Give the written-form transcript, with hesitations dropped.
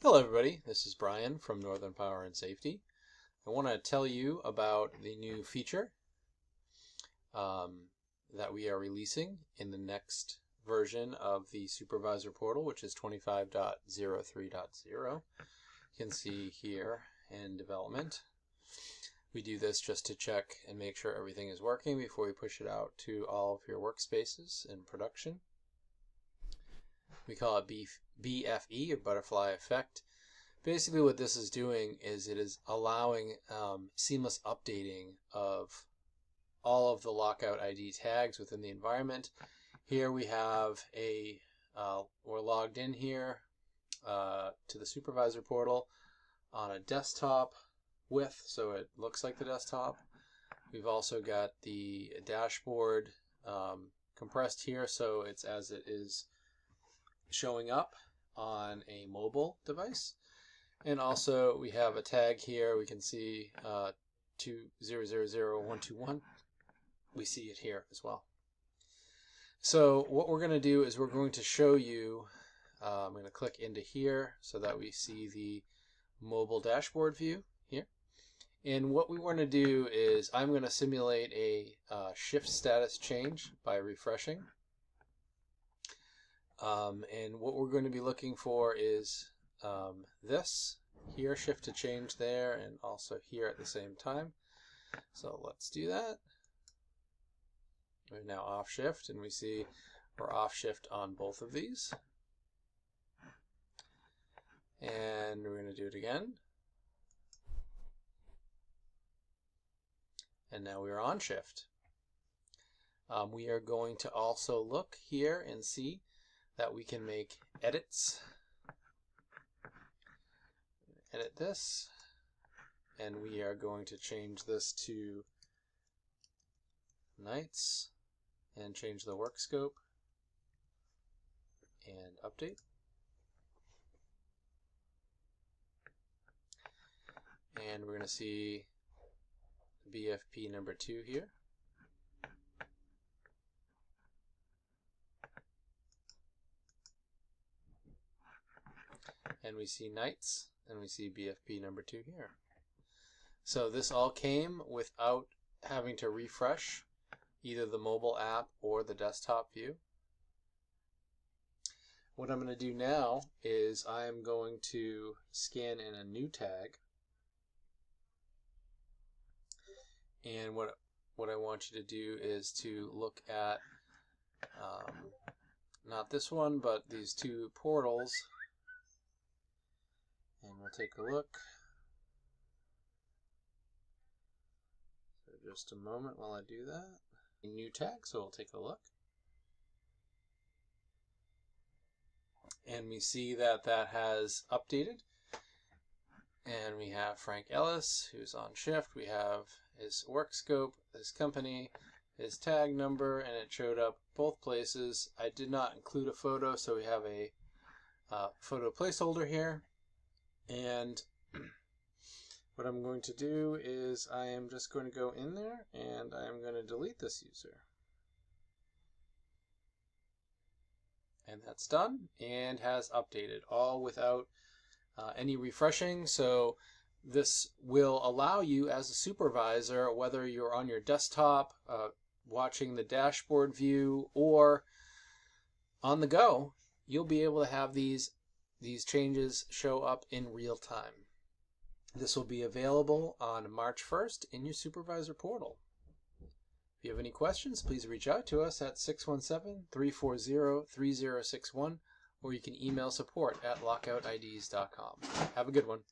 Hello everybody, this is Brian from Northern Power and Safety. I want to tell you about the new feature that we are releasing in the next version of the Supervisor Portal, which is 25.03.0. You can see here in development. We do this just to check and make sure everything is working before we push it out to all of your workspaces in production. We call it BFE, or Butterfly Effect. Basically what this is doing is it is allowing seamless updating of all of the lockout ID tags within the environment. Here we have we're logged in here to the Supervisor Portal on a desktop so it looks like the desktop. We've also got the dashboard compressed here, so it's as it is showing up on a mobile device. And also we have a tag here. We can see 2000121. We see it here as well. So what we're going to do is we're going to show you, I'm going to click into here so that we see the mobile dashboard view here. And what we want to do is I'm going to simulate a shift status change by refreshing. And what we're going to be looking for is this here, shift to change there, and also here at the same time. So let's do that. We're now off shift, and we see we're off shift on both of these. And we're going to do it again. And now we are on shift. We are going to also look here and see that we can make edits. Edit this, and we are going to change this to nights and change the work scope and update. And we're going to see BFP number 2 here. And we see nights, and we see BFP number 2 here. So this all came without having to refresh either the mobile app or the desktop view. What I'm going to do now is I am going to scan in a new tag. And what I want you to do is to look at not this one, but these two portals. And we'll take a look. So just a moment while I do that. A new tag, so we'll take a look. And we see that that has updated. And we have Frank Ellis, who's on shift. We have his work scope, his company, his tag number, and it showed up both places. I did not include a photo, so we have a photo placeholder here. And what I'm going to do is I am just going to go in there and I am going to delete this user. And that's done and has updated, all without any refreshing. So this will allow you as a supervisor, whether you're on your desktop watching the dashboard view or on the go, you'll be able to have these changes show up in real time. This will be available on March 1st in your Supervisor Portal. If you have any questions, please reach out to us at 617-340-3061, or you can email support@LOCKOUTIDs.com. Have a good one.